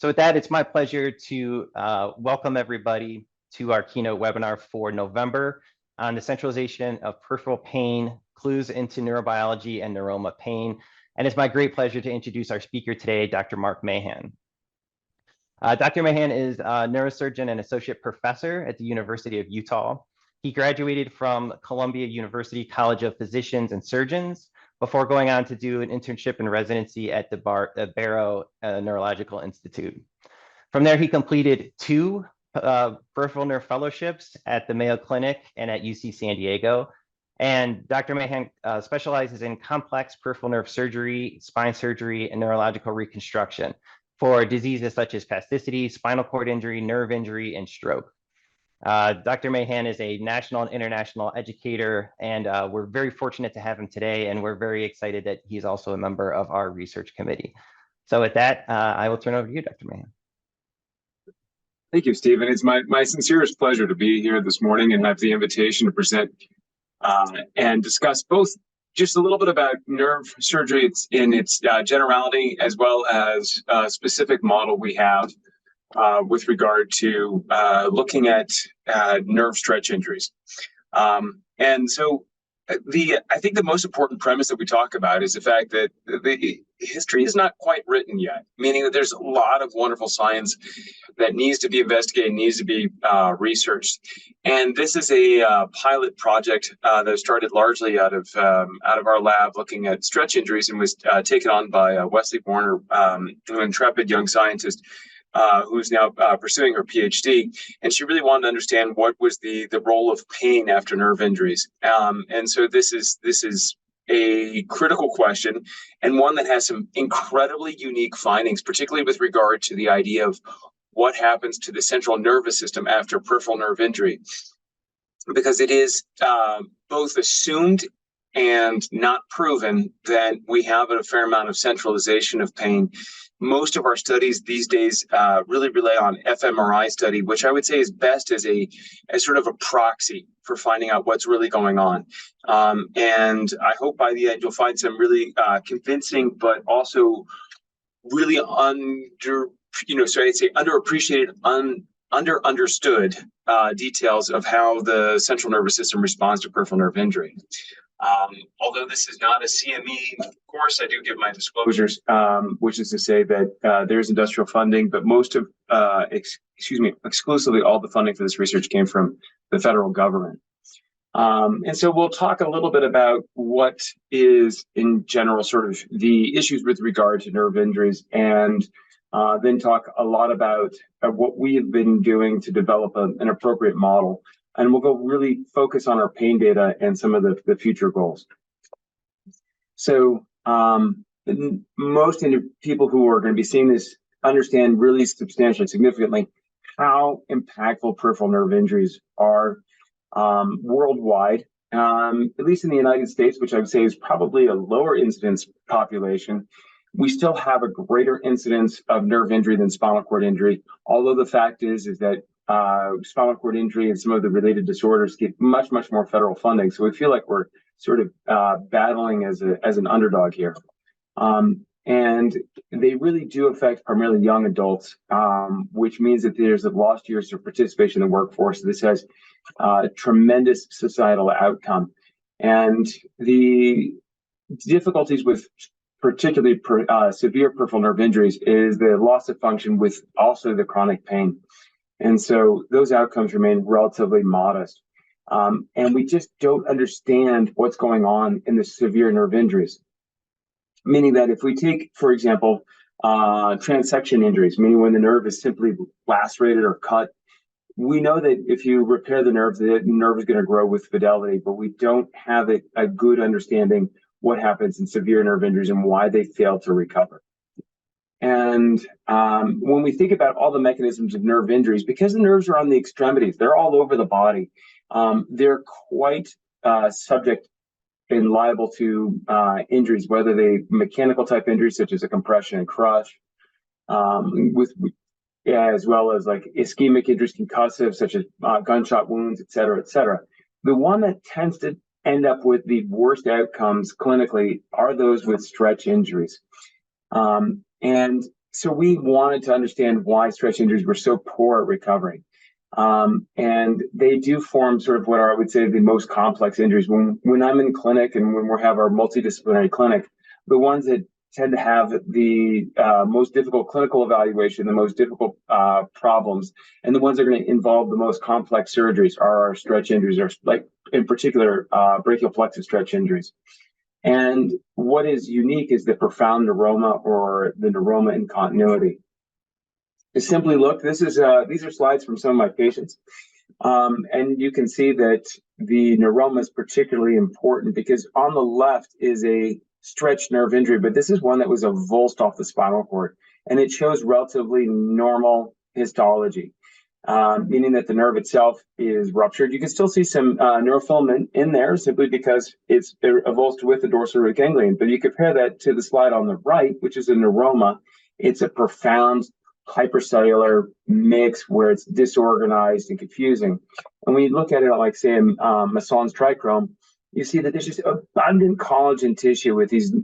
So with that, it's my pleasure to welcome everybody to our keynote webinar for November on the centralization of peripheral pain, clues into neurobiology and neuroma pain. And it's my great pleasure to introduce our speaker today, Dr. Mark Mahan. Dr. Mahan is a neurosurgeon and associate professor at the University of Utah. He graduated from Columbia University College of Physicians and Surgeons before going on to do an internship and residency at the Barrow Neurological Institute. From there, he completed 2 peripheral nerve fellowships at the Mayo Clinic and at UC San Diego. And Dr. Mahan specializes in complex peripheral nerve surgery, spine surgery, and neurological reconstruction for diseases such as spasticity, spinal cord injury, nerve injury, and stroke. Dr. Mahan is a national and international educator, and we're very fortunate to have him today, and we're very excited that he's also a member of our research committee. So with that, I will turn it over to you, Dr. Mahan. Thank you, Stephen. It's my sincerest pleasure to be here this morning and have the invitation to present and discuss both just a little bit about nerve surgery in its generality, as well as a specific model we have with regard to looking at nerve stretch injuries. And so I think the most important premise that we talk about is the fact that the history is not quite written yet, meaning that there's a lot of wonderful science that needs to be investigated, needs to be researched. And this is a pilot project that started largely out of our lab looking at stretch injuries and was taken on by Wesley Warner, an intrepid young scientist who's now pursuing her PhD, and she really wanted to understand what was the role of pain after nerve injuries. And so this is a critical question, and one that has some incredibly unique findings, particularly with regard to the idea of what happens to the central nervous system after peripheral nerve injury, because it is both assumed and not proven that we have a fair amount of centralization of pain. Most of our studies these days really rely on fMRI study, which I would say is best as sort of a proxy for finding out what's really going on. And I hope by the end you'll find some really convincing, but also really underappreciated, understood details of how the central nervous system responds to peripheral nerve injury. Although this is not a CME course, I do give my disclosures, which is to say that there's industrial funding, but most of, exclusively all the funding for this research came from the federal government. And so we'll talk a little bit about what is, in general, sort of the issues with regard to nerve injuries, and then talk a lot about what we have been doing to develop an appropriate model. And we'll go really focus on our pain data and some of the future goals. So most people who are going to be seeing this understand really substantially, significantly, how impactful peripheral nerve injuries are worldwide, at least in the United States, which I would say is probably a lower incidence population. We still have a greater incidence of nerve injury than spinal cord injury, although the fact is that spinal cord injury and some of the related disorders get much more federal funding. So we feel like we're sort of battling as an underdog here. And they really do affect primarily young adults, which means that there's a lost years of participation in the workforce. This has tremendous societal outcome. And the difficulties with particularly severe peripheral nerve injuries is the loss of function with also the chronic pain. And so those outcomes remain relatively modest. And we just don't understand what's going on in the severe nerve injuries. Meaning that if we take, for example, transection injuries, meaning when the nerve is simply lacerated or cut, we know that if you repair the nerve is going to grow with fidelity, but we don't have a good understanding what happens in severe nerve injuries and why they fail to recover. And when we think about all the mechanisms of nerve injuries, because the nerves are on the extremities, they're all over the body, they're quite subject and liable to injuries, whether they mechanical type injuries such as a compression and crush, as well as like ischemic injuries, concussive, such as gunshot wounds, et cetera, et cetera. The one that tends to end up with the worst outcomes clinically are those with stretch injuries. And So we wanted to understand why stretch injuries were so poor at recovering. And they do form sort of what are, I would say, the most complex injuries. When I'm in clinic and when we have our multidisciplinary clinic, the ones that tend to have the most difficult clinical evaluation, the most difficult problems, and the ones that are going to involve the most complex surgeries are our stretch injuries, or like in particular brachial plexus stretch injuries. And what is unique is the profound neuroma or the neuroma in continuity. To simply look, these are slides from some of my patients. And you can see that the neuroma is particularly important because on the left is a stretched nerve injury, but this is one that was avulsed off the spinal cord, and it shows relatively normal histology, meaning that the nerve itself is ruptured. You can still see some neurofilament in there simply because it's avulsed with the dorsal root ganglion, but you compare that to the slide on the right, which is a neuroma. It's a profound hypercellular mix where it's disorganized and confusing. And when you look at it like, say, in Mason's trichrome, you see that there's just abundant collagen tissue with these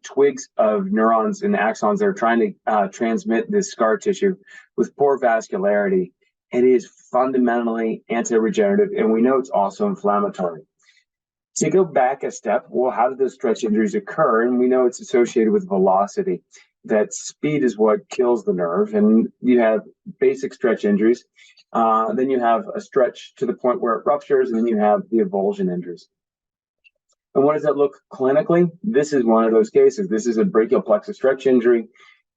twigs of neurons and axons that are trying to transmit this scar tissue with poor vascularity. It is fundamentally anti-regenerative, and we know it's also inflammatory. To go back a step, well, how did those stretch injuries occur? And we know it's associated with velocity. That speed is what kills the nerve, and you have basic stretch injuries. Then you have a stretch to the point where it ruptures, and then you have the avulsion injuries. And what does that look clinically? This is one of those cases. This is a brachial plexus stretch injury.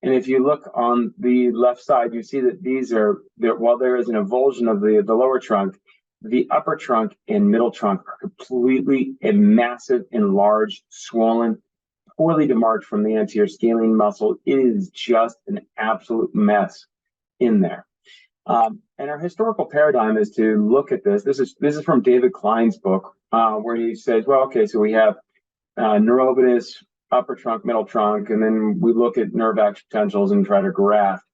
And if you look on the left side, you see that these are, while there is an avulsion of the lower trunk, the upper trunk and middle trunk are completely and massive, enlarged, swollen, poorly demarked from the anterior scalene muscle. It is just an absolute mess in there. And our historical paradigm is to look at this. This is from David Klein's book, where he says, well, okay, so we have neurovenous, upper trunk, middle trunk, and then we look at nerve action potentials and try to graft,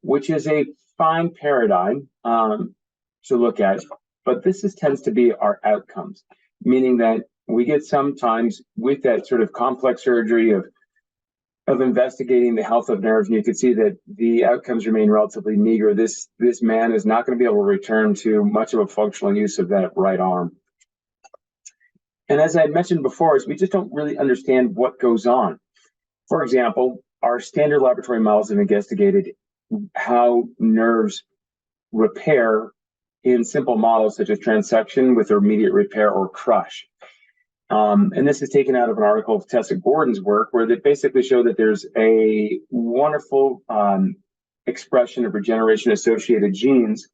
which is a fine paradigm to look at. But this tends to be our outcomes, meaning that we get sometimes with that sort of complex surgery of investigating the health of nerves, and you can see that the outcomes remain relatively meager. This man is not going to be able to return to much of a functional use of that right arm. And as I mentioned before, is we just don't really understand what goes on. For example, our standard laboratory models have investigated how nerves repair in simple models such as transection with immediate repair or crush. And this is taken out of an article of Tessa Gordon's work, where they basically show that there's a wonderful expression of regeneration-associated genes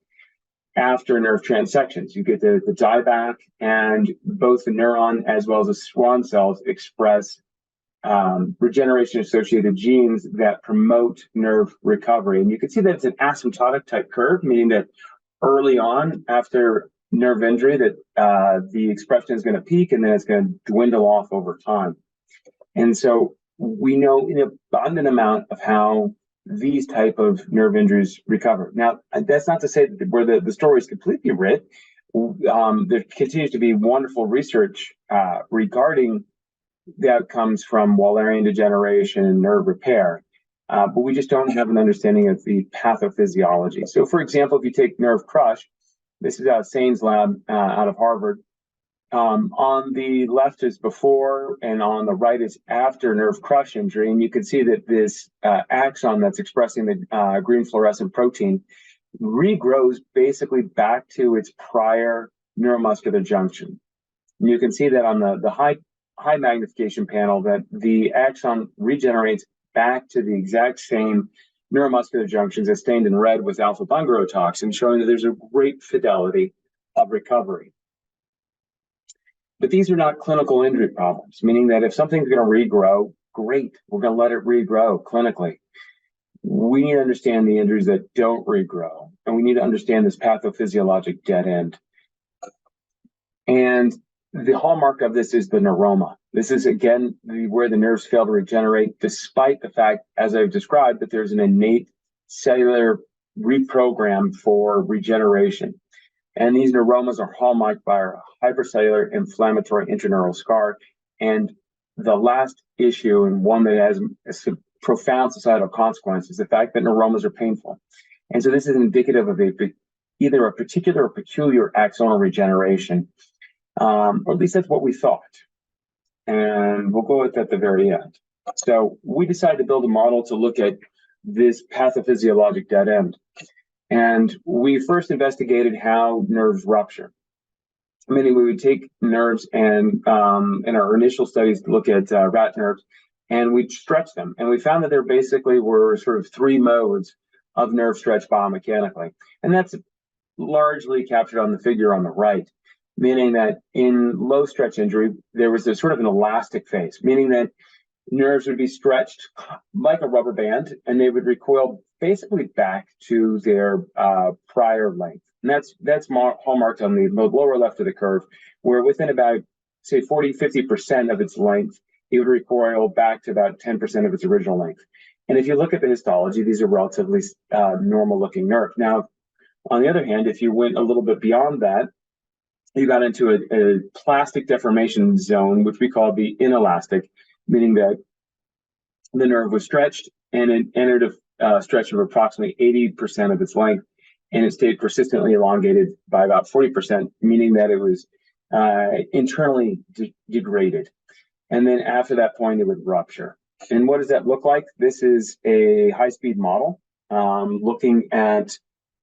after nerve transections. You get the dieback, and both the neuron as well as the Schwann cells express regeneration-associated genes that promote nerve recovery. And you can see that it's an asymptotic type curve, meaning that early on after nerve injury that the expression is going to peak and then it's going to dwindle off over time. And so we know an abundant amount of how these type of nerve injuries recover. Now, that's not to say that where the story is completely writ. There continues to be wonderful research regarding the outcomes from Wallerian degeneration and nerve repair. But we just don't have an understanding of the pathophysiology. So, for example, if you take nerve crush, this is out of Sain's lab out of Harvard. On the left is before, and on the right is after nerve crush injury. And you can see that this axon that's expressing the green fluorescent protein regrows basically back to its prior neuromuscular junction. And you can see that on the high magnification panel that the axon regenerates back to the exact same neuromuscular junctions as stained in red with alpha bungarotoxin, showing that there's a great fidelity of recovery. But these are not clinical injury problems, meaning that if something's going to regrow, great, we're going to let it regrow clinically. We need to understand the injuries that don't regrow, and we need to understand this pathophysiologic dead end. And the hallmark of this is the neuroma. This is, again, where the nerves fail to regenerate, despite the fact, as I've described, that there's an innate cellular reprogram for regeneration. And these neuromas are hallmarked by a hypercellular inflammatory intraneural scar. And the last issue, and one that has profound societal consequences, the fact that neuromas are painful. And so this is indicative of either a particular or peculiar axonal regeneration, or at least that's what we thought. And we'll go with that at the very end. So we decided to build a model to look at this pathophysiologic dead end. And we first investigated how nerves rupture. Meaning we would take nerves and in our initial studies look at rat nerves, and we'd stretch them. And we found that there basically were sort of three modes of nerve stretch biomechanically. And that's largely captured on the figure on the right, meaning that in low stretch injury, there was a sort of an elastic phase, meaning that nerves would be stretched like a rubber band, and they would recoil basically back to their prior length. And that's hallmarked on the lower left of the curve, where within about, say, 40-50% of its length, it would recoil back to about 10% of its original length. And if you look at the histology, these are relatively normal-looking nerves. Now, on the other hand, if you went a little bit beyond that, you got into a plastic deformation zone, which we call the inelastic, meaning that the nerve was stretched and it entered a stretch of approximately 80% of its length, and it stayed persistently elongated by about 40%, meaning that it was internally degraded. And then after that point, it would rupture. And what does that look like? This is a high-speed model looking at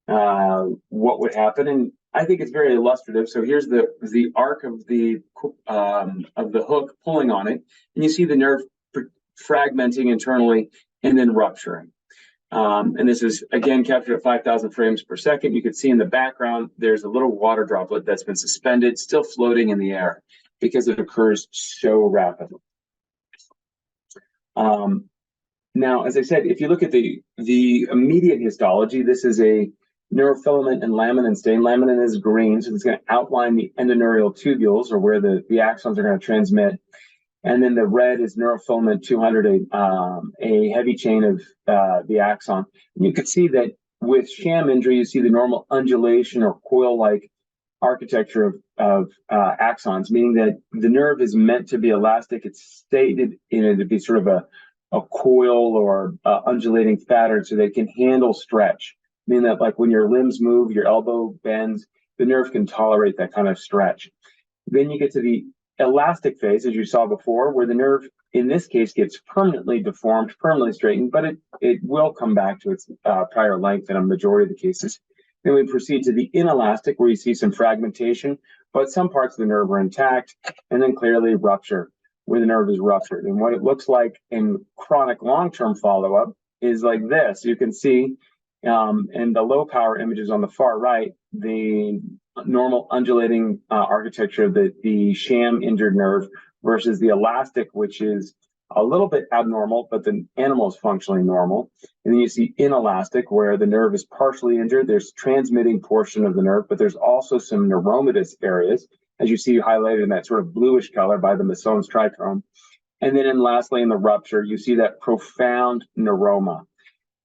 what would happen, and I think it's very illustrative. So here's the arc of the hook pulling on it, and you see the nerve fragmenting internally and then rupturing. And this is again captured at 5,000 frames per second. You can see in the background there's a little water droplet that's been suspended, still floating in the air because it occurs so rapidly. Now, as I said, if you look at the immediate histology, this is a neurofilament and laminin stain. Laminin is green, so it's going to outline the endoneurial tubules, or where the axons are going to transmit. And then the red is neurofilament 200, a heavy chain of the axon. And you can see that with sham injury, you see the normal undulation or coil-like architecture of axons, meaning that the nerve is meant to be elastic. It's stated to be sort of a coil or undulating pattern so they can handle stretch, meaning that like when your limbs move, your elbow bends, the nerve can tolerate that kind of stretch. Then you get to the elastic phase, as you saw before, where the nerve, in this case, gets permanently deformed, permanently straightened, but it will come back to its prior length in a majority of the cases. Then we proceed to the inelastic, where you see some fragmentation, but some parts of the nerve are intact, and then clearly rupture, where the nerve is ruptured. And what it looks like in chronic long-term follow-up is like this. You can see in the low-power images on the far right, the normal undulating architecture of the sham injured nerve versus the elastic, which is a little bit abnormal, but the animal is functionally normal. And then you see inelastic, where the nerve is partially injured. There's transmitting portion of the nerve, but there's also some neuromatous areas, as you see highlighted in that sort of bluish color by the Masson's trichrome. And then lastly, in the rupture, you see that profound neuroma.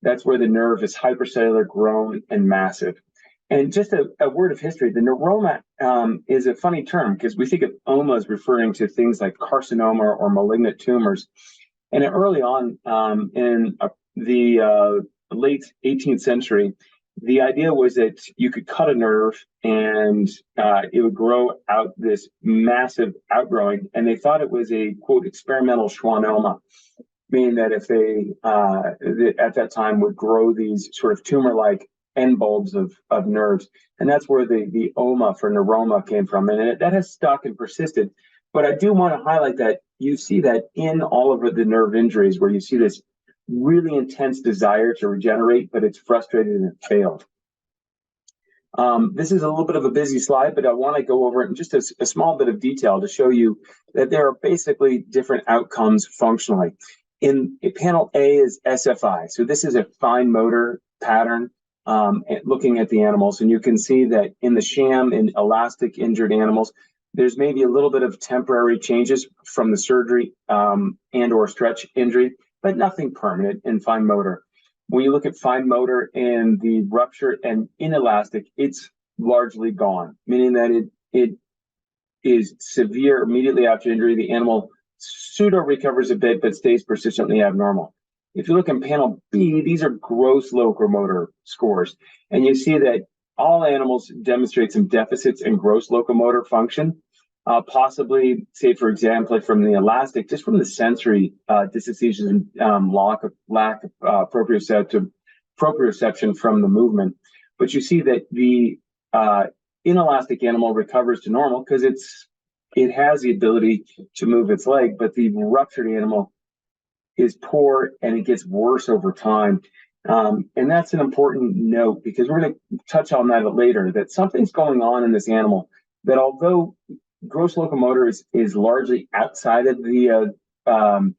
That's where the nerve is hypercellular, grown, and massive. And just a word of history, the neuroma is a funny term because we think of oma as referring to things like carcinoma or malignant tumors. And early on in the late 18th century, the idea was that you could cut a nerve and it would grow out this massive outgrowing. And they thought it was a, quote, experimental schwannoma, meaning that if they, at that time, would grow these sort of tumor-like end bulbs of nerves. And that's where the oma for neuroma came from. And that has stuck and persisted. But I do want to highlight that you see that in all of the nerve injuries where you see this really intense desire to regenerate, but it's frustrated and it failed. This is a little bit of a busy slide, but I want to go over it in just a small bit of detail to show you that there are basically different outcomes functionally. In panel A is SFI. So this is a fine motor pattern looking at the animals. And you can see that in the sham and elastic injured animals, there's maybe a little bit of temporary changes from the surgery and or stretch injury, but nothing permanent in fine motor. When you look at fine motor and the rupture and inelastic, it's largely gone, meaning that it is severe immediately after injury. The animal pseudo recovers a bit, but stays persistently abnormal. If you look in panel B, these are gross locomotor scores. And you see that all animals demonstrate some deficits in gross locomotor function, possibly, say, for example, from the elastic, just from the sensory dissociation and lack of proprioception from the movement. But you see that the inelastic animal recovers to normal because it has the ability to move its leg, but the ruptured animal is poor and it gets worse over time. And that's an important note because we're going to touch on that later, that something's going on in this animal that although gross locomotor is largely outside of the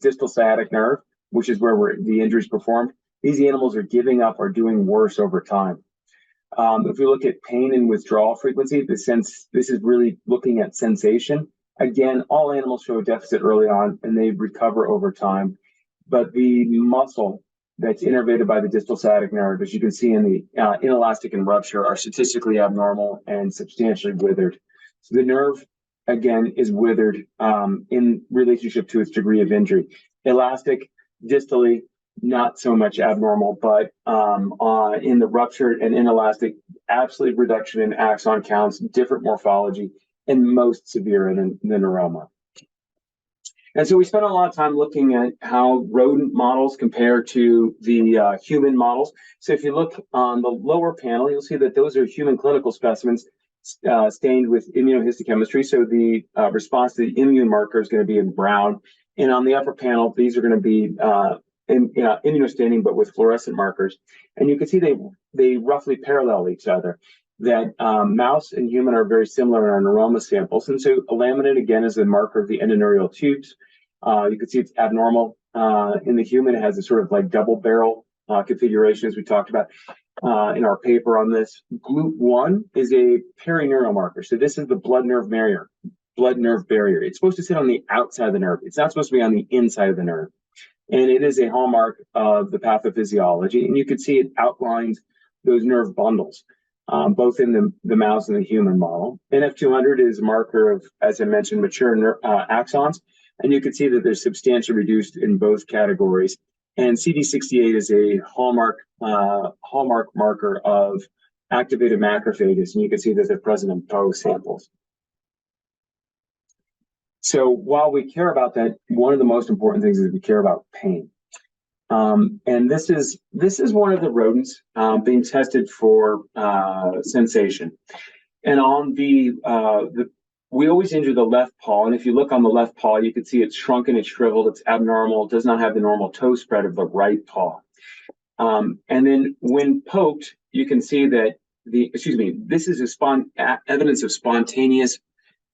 distal sciatic nerve, which is where the injury is performed, these animals are giving up or doing worse over time. If we look at pain and withdrawal frequency, this is really looking at sensation. Again, all animals show a deficit early on and they recover over time. But the muscle that's innervated by the distal sciatic nerve, as you can see in the inelastic and rupture, are statistically abnormal and substantially withered. So the nerve, again, is withered in relationship to its degree of injury. Elastic, distally, not so much abnormal, but in the ruptured and inelastic, absolute reduction in axon counts, different morphology, and most severe in the neuroma. And so we spent a lot of time looking at how rodent models compare to the human models. So if you look on the lower panel, you'll see that those are human clinical specimens stained with immunohistochemistry. So the response to the immune marker is going to be in brown. And on the upper panel, these are going to be immunostaining, but with fluorescent markers. And you can see they roughly parallel each other. That mouse and human are very similar in our neuroma samples. And so a laminate, again, is a marker of the endoneurial tubes. You can see it's abnormal. In the human, it has a sort of like double barrel configuration, as we talked about in our paper on this. GLUT1 is a perineural marker. So this is the blood-nerve barrier. It's supposed to sit on the outside of the nerve. It's not supposed to be on the inside of the nerve. And it is a hallmark of the pathophysiology. And you can see it outlines those nerve bundles. Both in the mouse and the human model. NF200 is a marker of, as I mentioned, mature axons, and you can see that they're substantially reduced in both categories. And CD68 is a hallmark marker of activated macrophages, and you can see that they're present in both samples. So while we care about that, one of the most important things is we care about pain. And this is one of the rodents being tested for sensation. And on we always injure the left paw. And if you look on the left paw, you can see it's shrunken, it's shriveled, it's abnormal, it does not have the normal toe spread of the right paw. And then when poked, you can see that this is evidence of spontaneous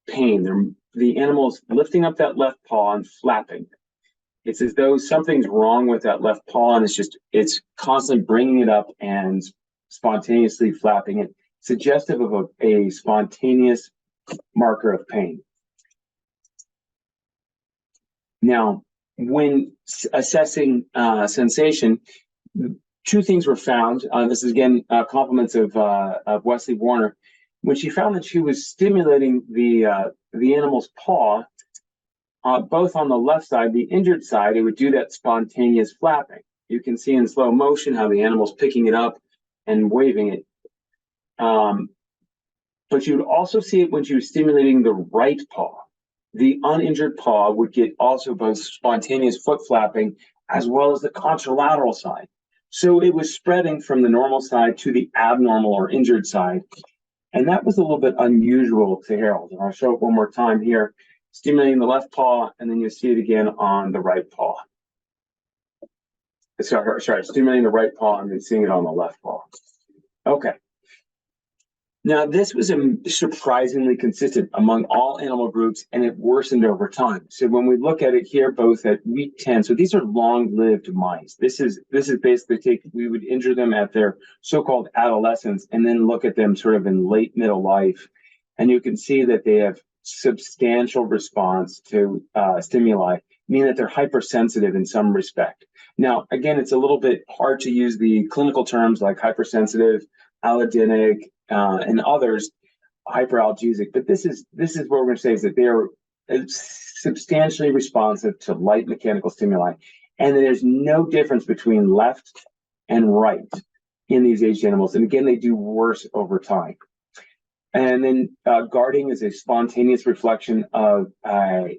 pain. The animal's lifting up that left paw and flapping. It's as though something's wrong with that left paw, and it's constantly bringing it up and spontaneously flapping it, suggestive of a spontaneous marker of pain. Now, when assessing sensation, two things were found. This is again compliments of Wesley Warner. When she found that she was stimulating the animal's paw, both on the left side, the injured side, it would do that spontaneous flapping. You can see in slow motion how the animal's picking it up and waving it. But you would also see it when she was stimulating the right paw. The uninjured paw would get also both spontaneous foot flapping as well as the contralateral side. So it was spreading from the normal side to the abnormal or injured side. And that was a little bit unusual to Harold. And I'll show it one more time here. Stimulating the left paw, and then you see it again on the right paw. Sorry, stimulating the right paw and then seeing it on the left paw. Okay. Now, this was surprisingly consistent among all animal groups, and it worsened over time. So when we look at it here, both at week 10, so these are long-lived mice. This is basically we would injure them at their so-called adolescence and then look at them sort of in late middle life. And you can see that they have substantial response to stimuli, meaning that they're hypersensitive in some respect. Now, again, it's a little bit hard to use the clinical terms like hypersensitive, allergenic, and others, hyperalgesic. But this is what we're going to say is that they are substantially responsive to light mechanical stimuli. And then there's no difference between left and right in these aged animals. And again, they do worse over time. And then guarding is a spontaneous reflection of a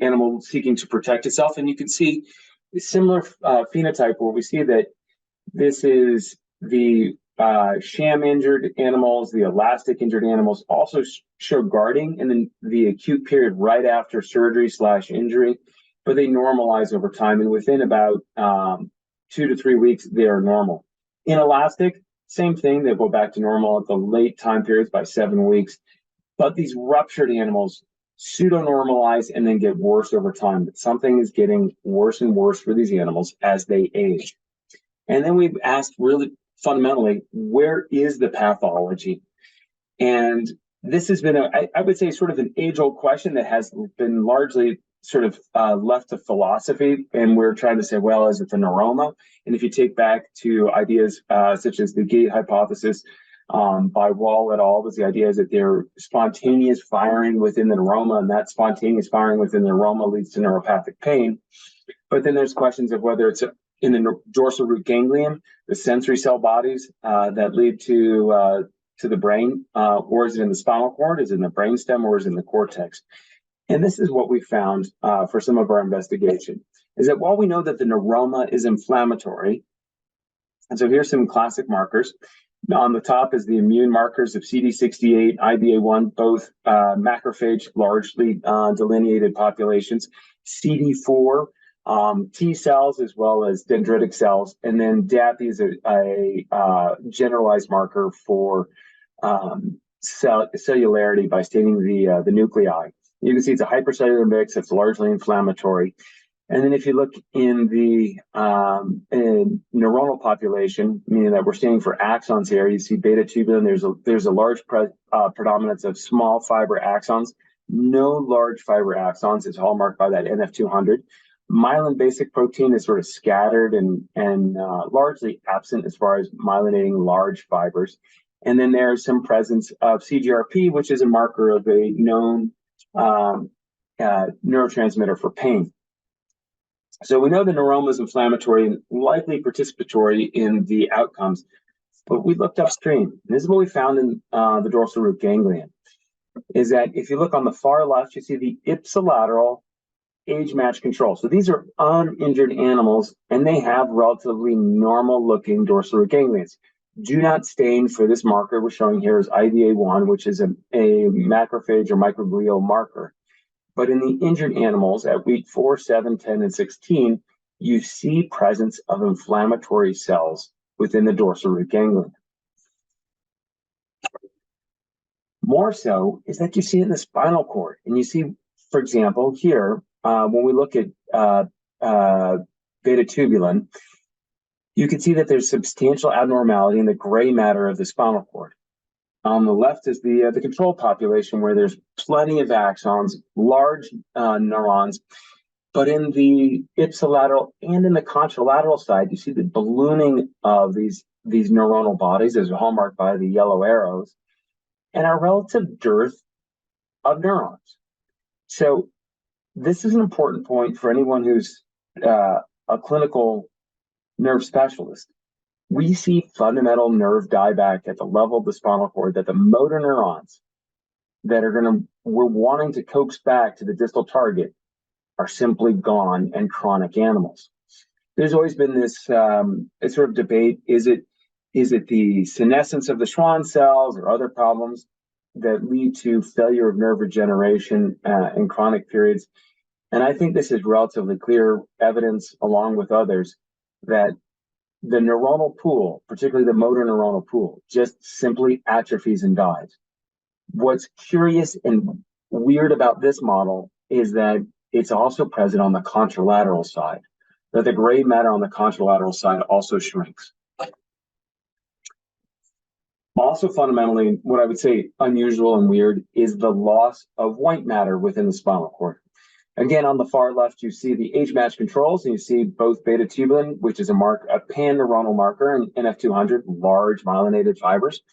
animal seeking to protect itself. And you can see a similar phenotype where we see that this is the sham injured animals, the elastic injured animals also show guarding and then the acute period right after surgery / injury, but they normalize over time. And within about 2 to 3 weeks, they are normal. In elastic, same thing, they go back to normal at the late time periods by 7 weeks. But these ruptured animals pseudo-normalize and then get worse over time. But something is getting worse and worse for these animals as they age. And then we've asked really fundamentally, where is the pathology? And this has been, I would say, sort of an age-old question that has been largely sort of left to philosophy. And we're trying to say, well, is it the neuroma? And if you take back to ideas such as the gate hypothesis by Wall et al., was the idea is that there's spontaneous firing within the neuroma, and that spontaneous firing within the neuroma leads to neuropathic pain. But then there's questions of whether it's in the dorsal root ganglion, the sensory cell bodies that lead to the brain, or is it in the spinal cord, is it in the brainstem, or is it in the cortex? And this is what we found for some of our investigation, is that while we know that the neuroma is inflammatory, and so here's some classic markers. On the top is the immune markers of CD68, IBA1, both macrophage, largely delineated populations, CD4, T cells, as well as dendritic cells, and then DAPI is a generalized marker for cellularity by staining the nuclei. You can see it's a hypercellular mix that's largely inflammatory. And then if you look in the neuronal population, meaning that we're staining for axons here, you see beta tubulin, there's a large predominance of small fiber axons, no large fiber axons. It's hallmarked by that NF200. Myelin basic protein is sort of scattered and largely absent as far as myelinating large fibers. And then there's some presence of CGRP, which is a marker of a known neurotransmitter for pain. So we know the neuroma is inflammatory and likely participatory in the outcomes, but we looked upstream. This is what we found in the dorsal root ganglion, is that if you look on the far left, you see the ipsilateral age match control. So these are uninjured animals, and they have relatively normal looking dorsal root ganglions. Do not stain for this marker we're showing here is IBA1, which is a macrophage or microglial marker. But in the injured animals at week 4, 7, 10, and 16, you see presence of inflammatory cells within the dorsal root ganglion. More so is that you see it in the spinal cord. And you see, for example, here, when we look at beta tubulin, you can see that there's substantial abnormality in the gray matter of the spinal cord. On the left is the control population where there's plenty of axons, large neurons, but in the ipsilateral and in the contralateral side, you see the ballooning of these neuronal bodies as hallmarked by the yellow arrows, and a relative dearth of neurons. So this is an important point for anyone who's a clinical nerve specialist. We see fundamental nerve dieback at the level of the spinal cord, that the motor neurons that we're wanting to coax back to the distal target are simply gone in chronic animals. There's always been this sort of debate, is it the senescence of the Schwann cells or other problems that lead to failure of nerve regeneration in chronic periods? And I think this is relatively clear evidence, along with others, that the neuronal pool, particularly the motor neuronal pool, just simply atrophies and dies. What's curious and weird about this model is that it's also present on the contralateral side, that the gray matter on the contralateral side also shrinks. Also fundamentally, what I would say unusual and weird is the loss of white matter within the spinal cord. Again, on the far left, you see the age match controls, and you see both beta tubulin, which is a pan-neuronal marker, and NF200, large myelinated fibers.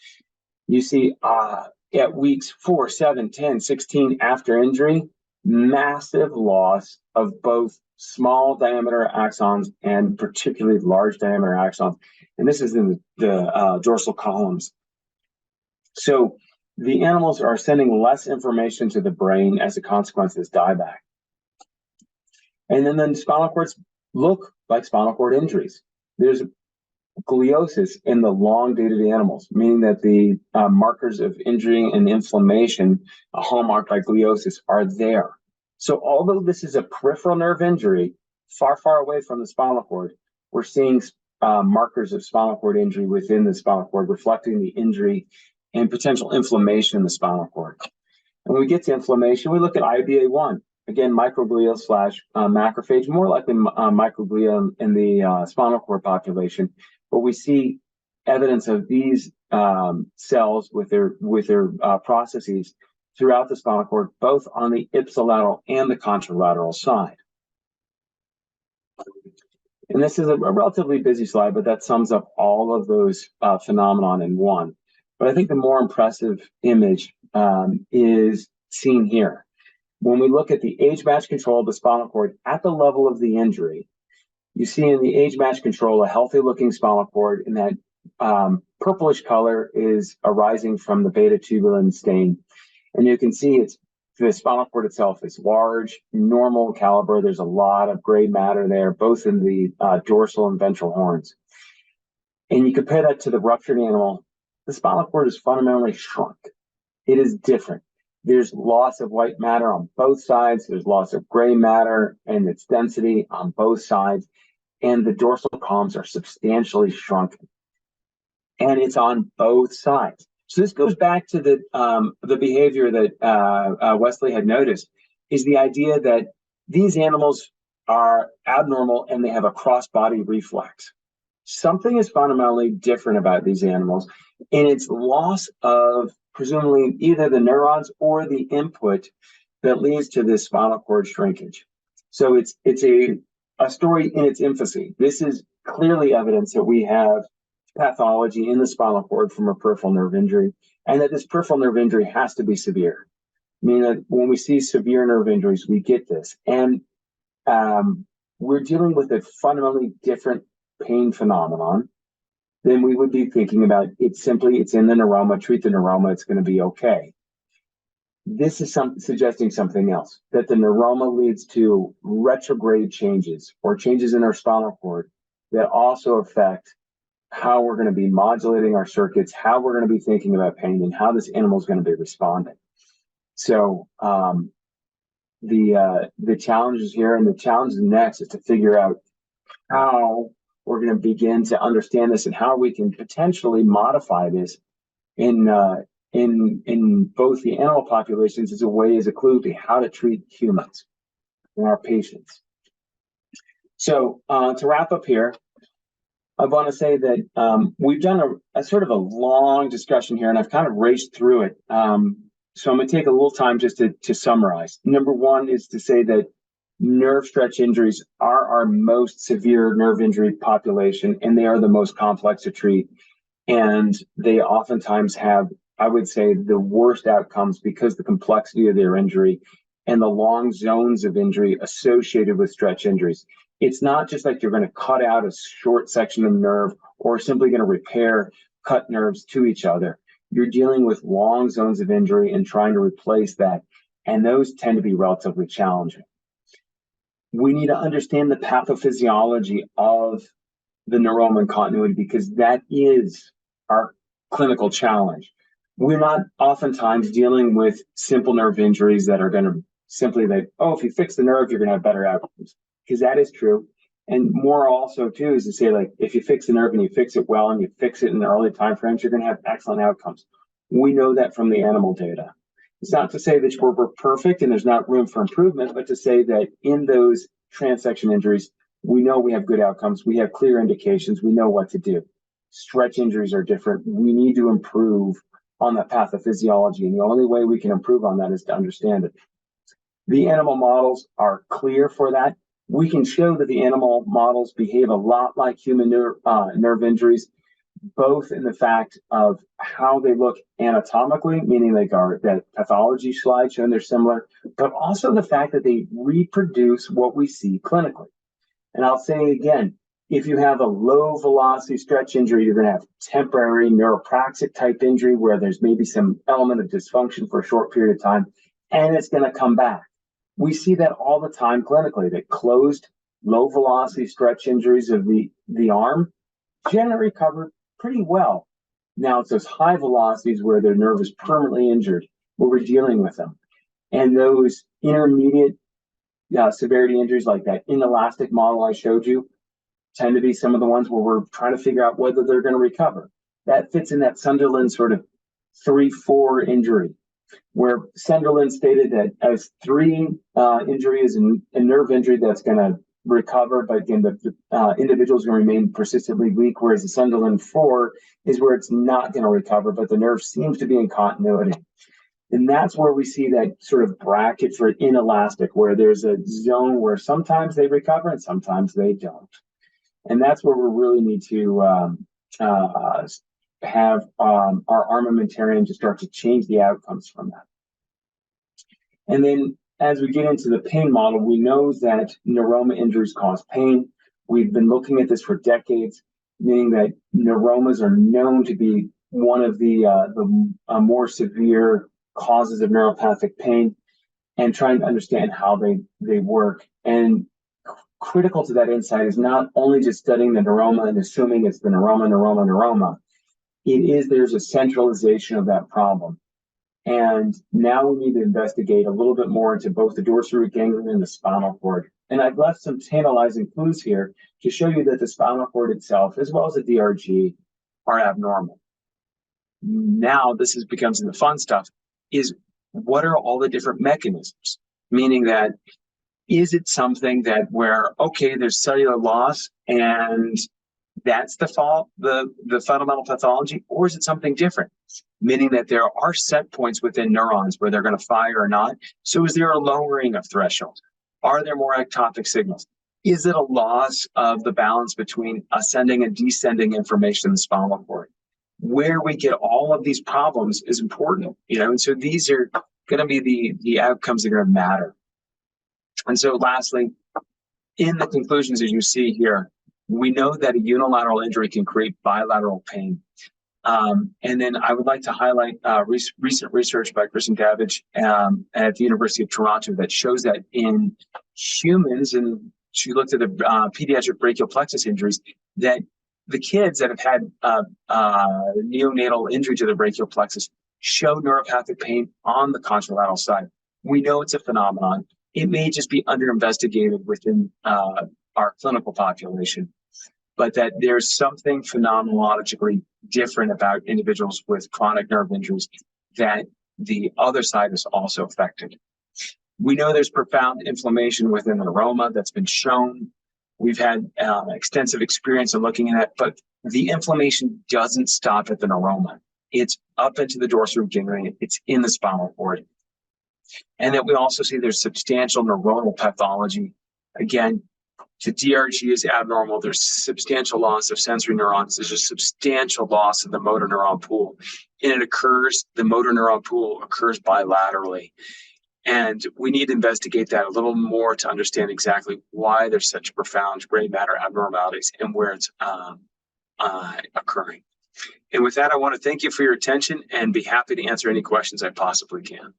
You see at weeks 4, 7, 10, 16 after injury, massive loss of both small diameter axons and particularly large diameter axons. And this is in the dorsal columns. So the animals are sending less information to the brain as a consequence of this dieback. And then the spinal cords look like spinal cord injuries. There's gliosis in the long-dated animals, meaning that the markers of injury and inflammation, hallmarked by gliosis, are there. So although this is a peripheral nerve injury, far, far away from the spinal cord, we're seeing markers of spinal cord injury within the spinal cord, reflecting the injury and potential inflammation in the spinal cord. And when we get to inflammation, we look at IBA1. Again, microglia / macrophage, more likely microglia in the spinal cord population. But we see evidence of these cells with their processes throughout the spinal cord, both on the ipsilateral and the contralateral side. And this is a relatively busy slide, but that sums up all of those phenomenon in one. But I think the more impressive image is seen here. When we look at the age-matched control of the spinal cord at the level of the injury, you see in the age-matched control a healthy-looking spinal cord, and that purplish color is arising from the beta-tubulin stain. And you can see the spinal cord itself is large, normal caliber. There's a lot of gray matter there, both in the dorsal and ventral horns. And you compare that to the ruptured animal, the spinal cord is fundamentally shrunk. It is different. There's loss of white matter on both sides. There's loss of gray matter and its density on both sides. And the dorsal columns are substantially shrunken. And it's on both sides. So this goes back to the behavior that Wesley had noticed, is the idea that these animals are abnormal and they have a cross-body reflex. Something is fundamentally different about these animals, and it's loss of presumably either the neurons or the input that leads to this spinal cord shrinkage. So it's a story in its infancy. This is clearly evidence that we have pathology in the spinal cord from a peripheral nerve injury, and that this peripheral nerve injury has to be severe. Meaning that when we see severe nerve injuries, we get this. And we're dealing with a fundamentally different pain phenomenon then we would be thinking about it's in the neuroma, treat the neuroma, it's going to be okay. This is suggesting something else, that the neuroma leads to retrograde changes or changes in our spinal cord that also affect how we're going to be modulating our circuits, how we're going to be thinking about pain, and how this animal is going to be responding. So the challenges here and the challenges next is to figure out how we're going to begin to understand this and how we can potentially modify this in both the animal populations as a clue to how to treat humans and our patients. So to wrap up here, I want to say that we've done a sort of a long discussion here, and I've kind of raced through it. So I'm going to take a little time just to summarize. Number one is to say that nerve stretch injuries are our most severe nerve injury population, and they are the most complex to treat. And they oftentimes have, I would say, the worst outcomes because the complexity of their injury and the long zones of injury associated with stretch injuries. It's not just like you're going to cut out a short section of nerve or simply going to repair cut nerves to each other. You're dealing with long zones of injury and trying to replace that. And those tend to be relatively challenging. We need to understand the pathophysiology of the neuroman continuity because that is our clinical challenge. We're not oftentimes dealing with simple nerve injuries that are going to simply like, oh, if you fix the nerve, you're going to have better outcomes, because that is true. And more also, too, is to say, like, if you fix the nerve and you fix it well and you fix it in the early time frames, you're going to have excellent outcomes. We know that from the animal data. It's not to say that we're perfect and there's not room for improvement, but to say that in those transection injuries, we know we have good outcomes. We have clear indications. We know what to do. Stretch injuries are different. We need to improve on the pathophysiology, and the only way we can improve on that is to understand it. The animal models are clear for that. We can show that the animal models behave a lot like human nerve injuries, both in the fact of how they look anatomically, meaning that pathology slide showing they're similar, but also the fact that they reproduce what we see clinically. And I'll say again, if you have a low velocity stretch injury, you're going to have temporary neuropraxic type injury where there's maybe some element of dysfunction for a short period of time, and it's going to come back. We see that all the time clinically, that closed low velocity stretch injuries of the arm generally recover pretty well. Now it's those high velocities where the nerve is permanently injured, where we're dealing with them. And those intermediate severity injuries like that inelastic model I showed you tend to be some of the ones where we're trying to figure out whether they're going to recover. That fits in that Sunderland sort of 3-4 injury, where Sunderland stated that as 3 injury is a nerve injury that's going to recover, but again, the individual is going to remain persistently weak, whereas the Sunderland 4 is where it's not going to recover, but the nerve seems to be in continuity. And that's where we see that sort of bracket for inelastic, where there's a zone where sometimes they recover and sometimes they don't. And that's where we really need to have our armamentarium to start to change the outcomes from that. And then as we get into the pain model, we know that neuroma injuries cause pain. We've been looking at this for decades, meaning that neuromas are known to be one of the more severe causes of neuropathic pain, and trying to understand how they work. And critical to that insight is not only just studying the neuroma and assuming it's the neuroma. There's a centralization of that problem. And now we need to investigate a little bit more into both the dorsal root ganglion and the spinal cord. And I've left some tantalizing clues here to show you that the spinal cord itself, as well as the DRG, are abnormal. Now this becomes the fun stuff, is what are all the different mechanisms? Meaning that, is it something that where, okay, there's cellular loss and that's the fault, the fundamental pathology, or is it something different? Meaning that there are set points within neurons where they're going to fire or not. So is there a lowering of thresholds? Are there more ectopic signals? Is it a loss of the balance between ascending and descending information in the spinal cord? Where we get all of these problems is important, and so these are going to be the outcomes that are going to matter. And so lastly, in the conclusions as you see here, we know that a unilateral injury can create bilateral pain. And then I would like to highlight recent research by Kristen Davidge at the University of Toronto that shows that in humans, and she looked at the pediatric brachial plexus injuries, that the kids that have had neonatal injury to the brachial plexus show neuropathic pain on the contralateral side. We know it's a phenomenon. It may just be under-investigated within our clinical population, but that there's something phenomenologically different about individuals with chronic nerve injuries that the other side is also affected. We know there's profound inflammation within the neuroma that's been shown. We've had extensive experience in looking at that, but the inflammation doesn't stop at the neuroma. It's up into the dorsal root ganglion. It's in the spinal cord. And that we also see there's substantial neuronal pathology. Again, the DRG is abnormal. There's substantial loss of sensory neurons. There's a substantial loss of the motor neuron pool. And the motor neuron pool occurs bilaterally. And we need to investigate that a little more to understand exactly why there's such profound gray matter abnormalities and where it's occurring. And with that, I want to thank you for your attention and be happy to answer any questions I possibly can.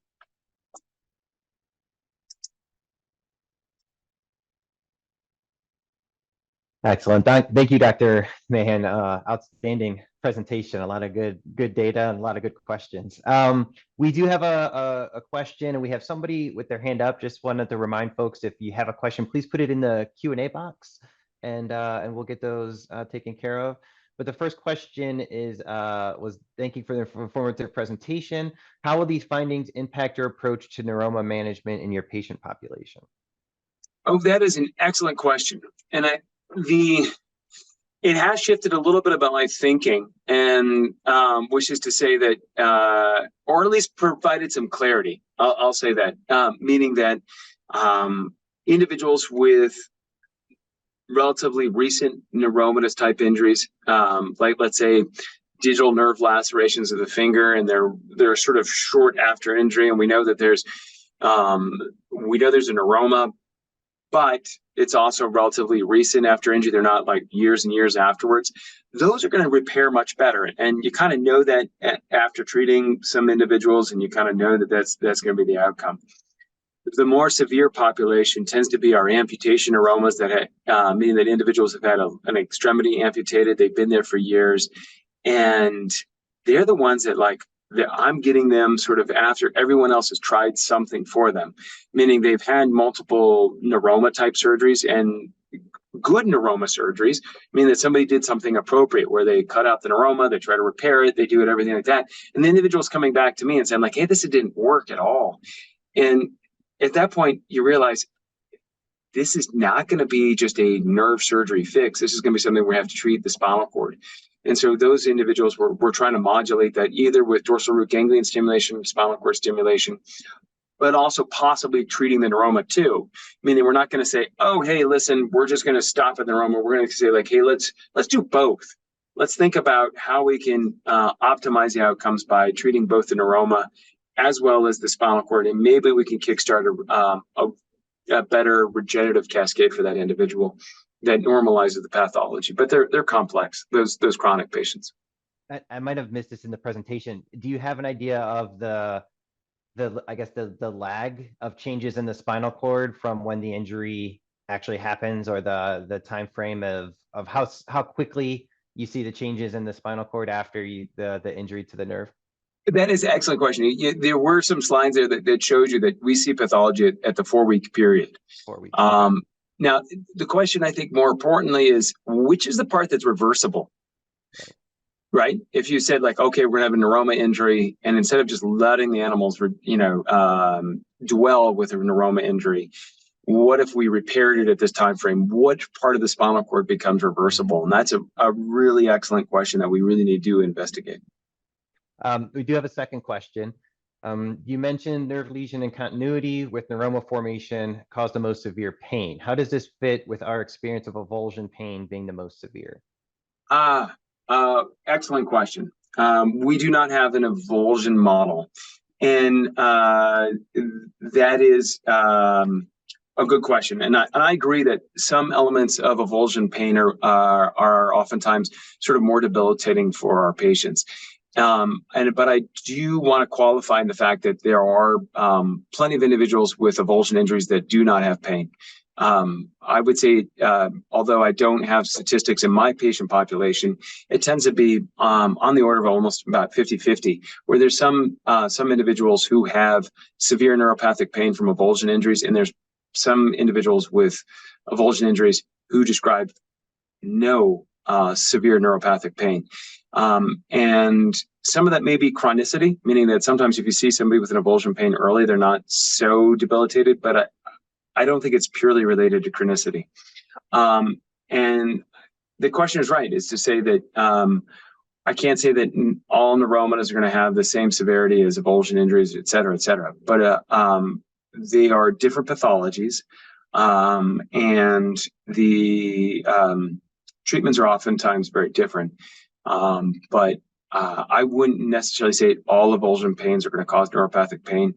Excellent. Thank you, Dr. Mahan. Outstanding presentation. A lot of good data and a lot of good questions. We do have a question, and we have somebody with their hand up. Just wanted to remind folks, if you have a question, please put it in the Q&A box, and we'll get those taken care of. But the first question was thank you for the informative presentation. How will these findings impact your approach to neuroma management in your patient population? Oh, that is an excellent question. And it has shifted a little bit about my thinking, and which is to say that, or at least provided some clarity. I'll say that, meaning that individuals with relatively recent neuromatous type injuries, like let's say digital nerve lacerations of the finger, and they're sort of short after injury, and we know there's a neuroma, but it's also relatively recent after injury. They're not like years and years afterwards. Those are going to repair much better, and you kind of know that after treating some individuals, and you kind of know that that's going to be the outcome. The more severe population tends to be our amputation neuromas, that meaning that individuals have had an extremity amputated. They've been there for years, and they're the ones that I'm getting them sort of after everyone else has tried something for them, meaning they've had multiple neuroma type surgeries, and good neuroma surgeries, meaning that somebody did something appropriate where they cut out the neuroma, they try to repair it, they do it, everything like that. And the individual's coming back to me and saying like, hey, this didn't work at all. And at that point, you realize this is not going to be just a nerve surgery fix. This is going to be something we have to treat the spinal cord. And so those individuals, we're trying to modulate that either with dorsal root ganglion stimulation, spinal cord stimulation, but also possibly treating the neuroma too. Meaning we're not going to say, oh, hey, listen, we're just going to stop at the neuroma. We're going to say like, hey, let's do both. Let's think about how we can optimize the outcomes by treating both the neuroma as well as the spinal cord, and maybe we can kickstart a better regenerative cascade for that individual that normalizes the pathology. But they're complex, those chronic patients. I might have missed this in the presentation. Do you have an idea of the lag of changes in the spinal cord from when the injury actually happens, or the time frame of how quickly you see the changes in the spinal cord after the injury to the nerve? That is an excellent question. There were some slides there that showed you that we see pathology at the 4-week period. 4 weeks. Now, the question I think more importantly is, which is the part that's reversible? Right? If you said like, okay, we're gonna have a neuroma injury, and instead of just letting the animals, dwell with a neuroma injury, what if we repaired it at this time frame? What part of the spinal cord becomes reversible? And that's a really excellent question that we really need to investigate. We do have a second question. You mentioned nerve lesion and continuity with neuroma formation caused the most severe pain. How does this fit with our experience of avulsion pain being the most severe? Excellent question. We do not have an avulsion model, and that is a good question. And I agree that some elements of avulsion pain are oftentimes sort of more debilitating for our patients. But I do want to qualify in the fact that there are plenty of individuals with avulsion injuries that do not have pain. I would say, although I don't have statistics in my patient population, it tends to be on the order of almost about 50-50, where there's some individuals who have severe neuropathic pain from avulsion injuries, and there's some individuals with avulsion injuries who describe no severe neuropathic pain. And some of that may be chronicity, meaning that sometimes if you see somebody with an avulsion pain early, they're not so debilitated, but I don't think it's purely related to chronicity. And the question is right, is to say that I can't say that all neuromas are going to have the same severity as avulsion injuries, et cetera, but they are different pathologies, and the treatments are oftentimes very different. But I wouldn't necessarily say all avulsion pains are going to cause neuropathic pain.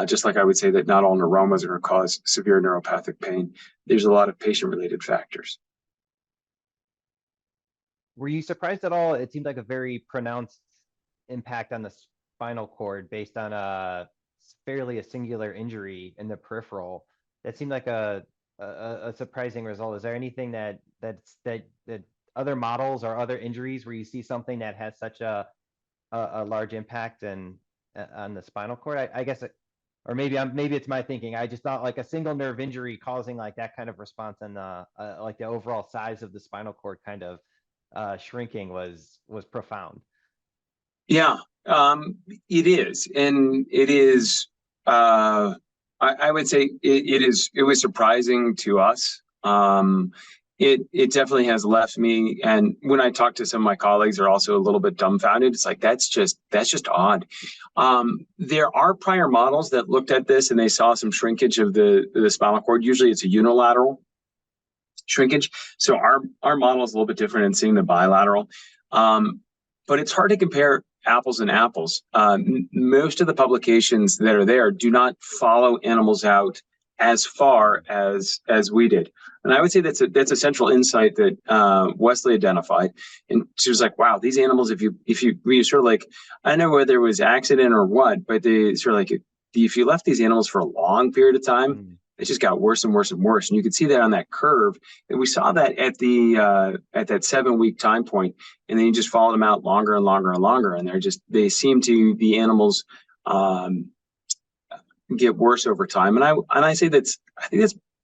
Just like I would say that not all neuromas are going to cause severe neuropathic pain. There's a lot of patient-related factors. Were you surprised at all? It seemed like a very pronounced impact on the spinal cord based on a singular injury in the peripheral. That seemed like a surprising result. Is there anything that other models or other injuries where you see something that has such a large impact on the spinal cord? I guess, or maybe it's my thinking. I just thought like a single nerve injury causing like that kind of response, and like the overall size of the spinal cord kind of shrinking was profound. Yeah, it is, and it is. I would say it was surprising to us. It definitely has left me, and when I talk to some of my colleagues, they're also a little bit dumbfounded. It's like that's just odd. There are prior models that looked at this and they saw some shrinkage of the spinal cord. Usually it's a unilateral shrinkage. So our model is a little bit different in seeing the bilateral. But it's hard to compare apples and apples. Most of the publications that are there do not follow animals out as far as we did. And I would say that's a central insight that Wesley identified. And she was like, wow, these animals, if you sort of like, I don't know whether it was accident or what, but they sort of like, if you left these animals for a long period of time, it just got worse and worse and worse. And you could see that on that curve. And we saw that at that 7-week time point. And then you just followed them out longer and longer and longer. And they seem to, the animals get worse over time. And I think that's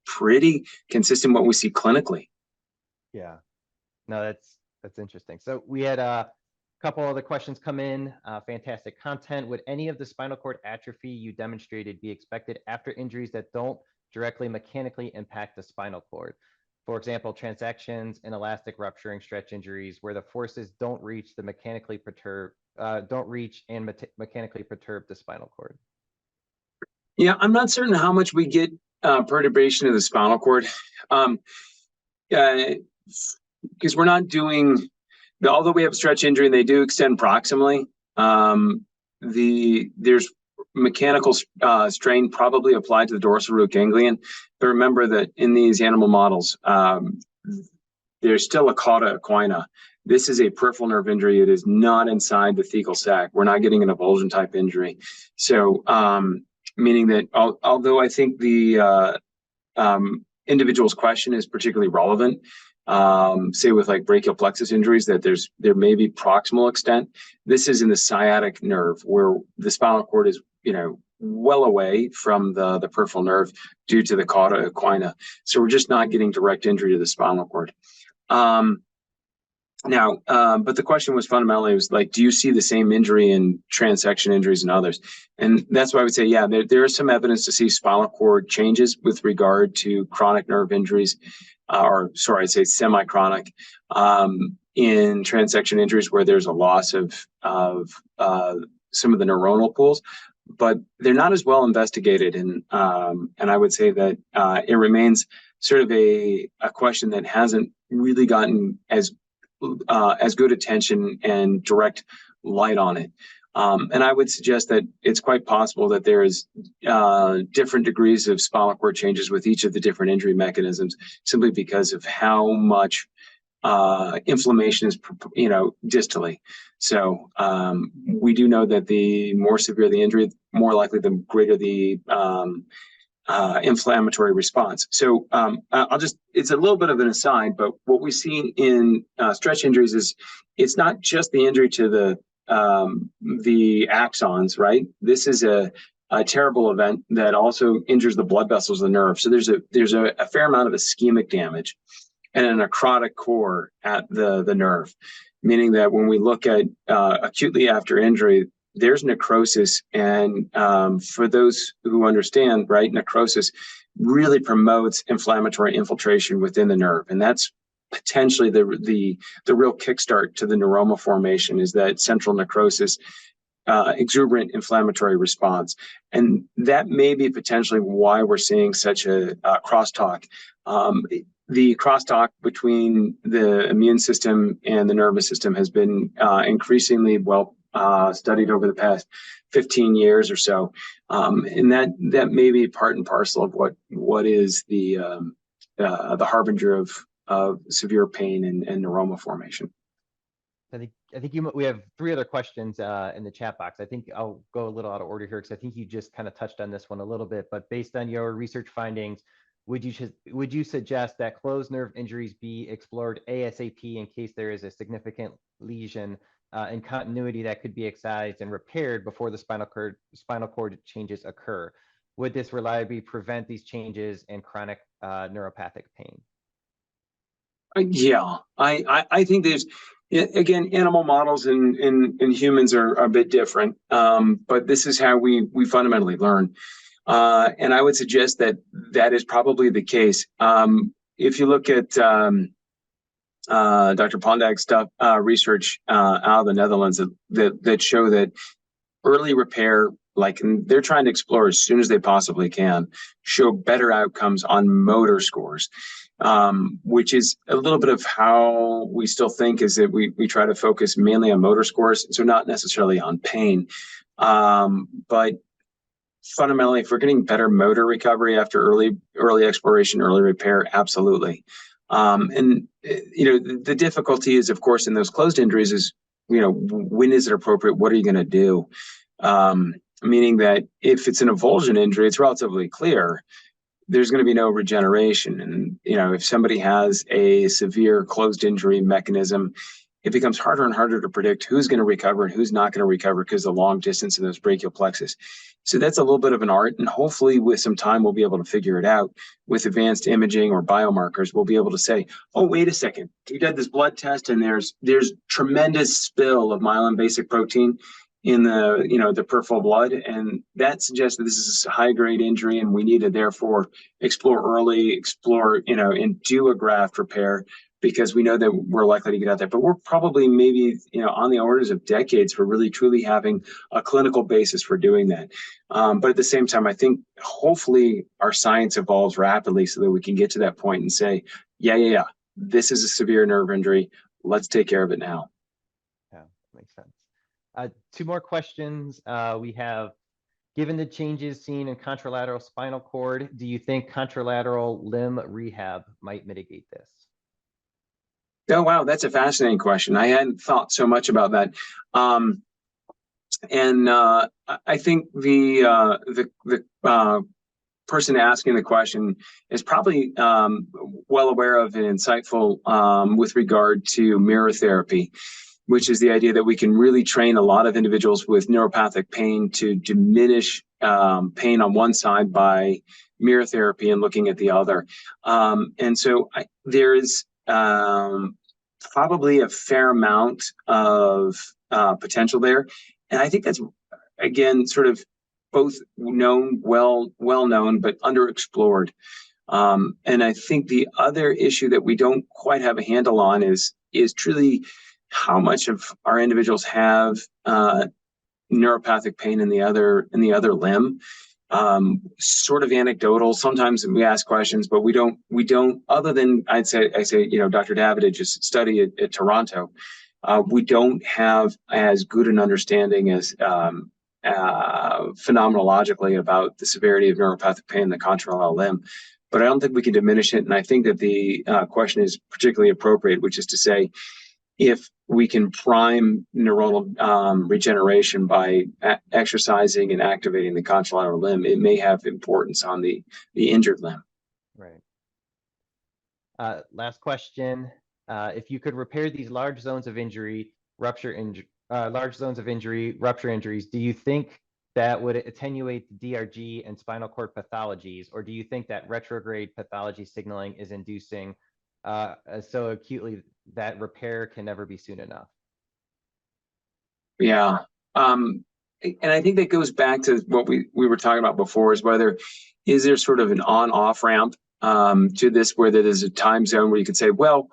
pretty consistent what we see clinically. Yeah, no, that's interesting. So we had a couple other questions come in. Fantastic content. Would any of the spinal cord atrophy you demonstrated be expected after injuries that don't directly mechanically impact the spinal cord? For example, transactions, inelastic rupturing stretch injuries where the forces don't reach and mechanically perturb the spinal cord. Yeah, I'm not certain how much we get perturbation of the spinal cord, because we're not doing. Although we have a stretch injury and they do extend proximally, there's mechanical strain probably applied to the dorsal root ganglion. But remember that in these animal models, there's still a cauda equina. This is a peripheral nerve injury. It is not inside the thecal sac. We're not getting an avulsion type injury. So, meaning that although I think the individual's question is particularly relevant, say with like brachial plexus injuries, that there may be proximal extent. This is in the sciatic nerve where the spinal cord is, well away from the peripheral nerve due to the cauda equina. So we're just not getting direct injury to the spinal cord. But the question was fundamentally like, do you see the same injury in transection injuries and others? And that's why I would say, yeah, there is some evidence to see spinal cord changes with regard to chronic nerve injuries, I'd say semi-chronic, in transection injuries where there's a loss of some of the neuronal pools, but they're not as well investigated. And I would say that it remains sort of a question that hasn't really gotten as good attention and direct light on it. And I would suggest that it's quite possible that there is different degrees of spinal cord changes with each of the different injury mechanisms, simply because of how much inflammation is, distally. So we do know that the more severe the injury, more likely the greater the inflammatory response. So it's a little bit of an aside, but what we see in stretch injuries is it's not just the injury to the axons, right? This is a terrible event that also injures the blood vessels of the nerve. So there's a fair amount of ischemic damage and a necrotic core at the nerve, meaning that when we look at acutely after injury, there's necrosis. And for those who understand, right, necrosis really promotes inflammatory infiltration within the nerve. And that's potentially the real kickstart to the neuroma formation, is that central necrosis, exuberant inflammatory response. And that may be potentially why we're seeing such a crosstalk. The crosstalk between the immune system and the nervous system has been increasingly well studied over the past 15 years or so, and that may be part and parcel of what is the harbinger of severe pain and neuroma formation. I think we have 3 other questions in the chat box. I think I'll go a little out of order here because I think you just kind of touched on this one a little bit. But based on your research findings, would you suggest that closed nerve injuries be explored ASAP in case there is a significant lesion in continuity that could be excised and repaired before the spinal cord changes occur? Would this reliably prevent these changes and chronic neuropathic pain? Yeah, I think there's, again, animal models and humans are a bit different, but this is how we fundamentally learn. And I would suggest that is probably the case. If you look at Dr. Pondak's research out of the Netherlands that show that early repair, like they're trying to explore as soon as they possibly can, show better outcomes on motor scores. which is a little bit of how we still think, is that we try to focus mainly on motor scores, so not necessarily on pain. But fundamentally, if we're getting better motor recovery after early exploration, early repair, absolutely. And the difficulty is, of course, in those closed injuries is, when is it appropriate? What are you going to do? Meaning that if it's an avulsion injury, it's relatively clear there's going to be no regeneration. And, if somebody has a severe closed injury mechanism, it becomes harder and harder to predict who's going to recover and who's not going to recover because of the long distance in those brachial plexus. So that's a little bit of an art, and hopefully with some time we'll be able to figure it out. With advanced imaging or biomarkers, we'll be able to say, oh, wait a second, you did this blood test and there's tremendous spill of myelin basic protein in the peripheral blood, and that suggests that this is a high-grade injury, and we need to therefore explore early, and do a graft repair, because we know that we're likely to get out there. But we're probably maybe on the orders of decades for really truly having a clinical basis for doing that. But at the same time, I think hopefully our science evolves rapidly so that we can get to that point and say, yeah, this is a severe nerve injury. Let's take care of it now. Yeah, makes sense. Two more questions. We have, given the changes seen in contralateral spinal cord, do you think contralateral limb rehab might mitigate this? Oh, wow, that's a fascinating question. I hadn't thought so much about that. I think the person asking the question is probably well aware of and insightful with regard to mirror therapy, which is the idea that we can really train a lot of individuals with neuropathic pain to diminish pain on one side by mirror therapy and looking at the other. And so there is probably a fair amount of potential there. And I think that's, again, sort of both known, well known, but underexplored. And I think the other issue that we don't quite have a handle on is truly how much of our individuals have neuropathic pain in the other limb. Sort of anecdotal. Sometimes we ask questions, but we don't, other than I say, Dr. Davidage's study at Toronto, we don't have as good an understanding as phenomenologically about the severity of neuropathic pain in the contralateral limb. But I don't think we can diminish it. And I think that the question is particularly appropriate, which is to say, if we can prime neuronal regeneration by exercising and activating the contralateral limb, it may have importance on the injured limb. Right. Last question. If you could repair these large zones of injury, rupture injuries, do you think that would attenuate the DRG and spinal cord pathologies, or do you think that retrograde pathology signaling is inducing so acutely that repair can never be soon enough? Yeah. And I think that goes back to what we were talking about before, is is there sort of an on-off ramp to this, where there is a time zone where you could say, well,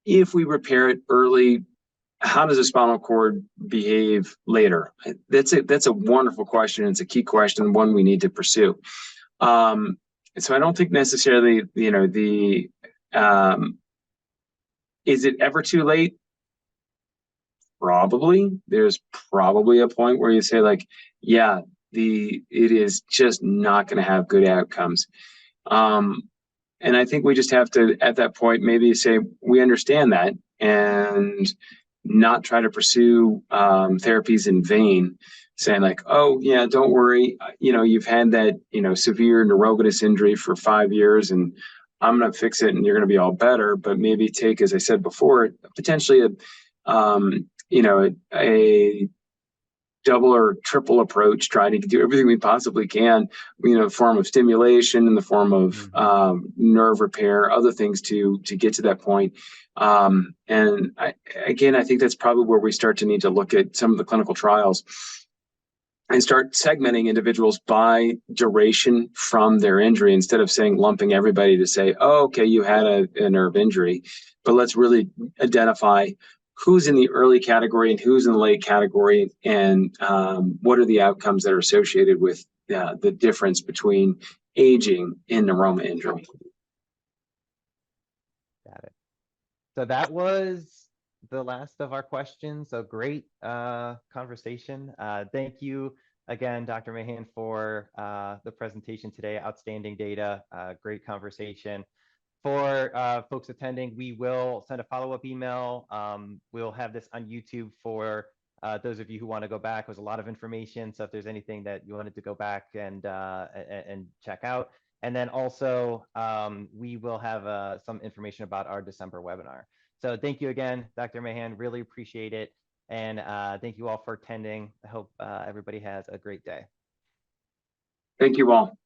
if we repair it early, how does the spinal cord behave later? That's a wonderful question. It's a key question, one we need to pursue. So I don't think necessarily, is it ever too late? Probably. There's probably a point where you say, like, yeah, it is just not going to have good outcomes. And I think we just have to, at that point, maybe say, we understand that, and not try to pursue therapies in vain, saying like, oh yeah, don't worry, you've had that severe neuromatous injury for 5 years, and I'm going to fix it and you're going to be all better. But maybe take, as I said before, potentially a double or triple approach, trying to do everything we possibly can, the form of stimulation, in the form of nerve repair, other things to get to that point. And I think that's probably where we start to need to look at some of the clinical trials and start segmenting individuals by duration from their injury, instead of lumping everybody to say, oh, okay, you had a nerve injury, but let's really identify who's in the early category and who's in the late category, and what are the outcomes that are associated with the difference between aging and neuroma injury. So that was the last of our questions. So great conversation. Thank you again, Dr. Mahan, for the presentation today. Outstanding data, great conversation. For folks attending, we will send a follow-up email. We'll have this on YouTube for those of you who want to go back. It was a lot of information. So if there's anything that you wanted to go back and check out. And then also, we will have some information about our December webinar. So thank you again, Dr. Mahan. Really appreciate it. And thank you all for attending. I hope everybody has a great day. Thank you all.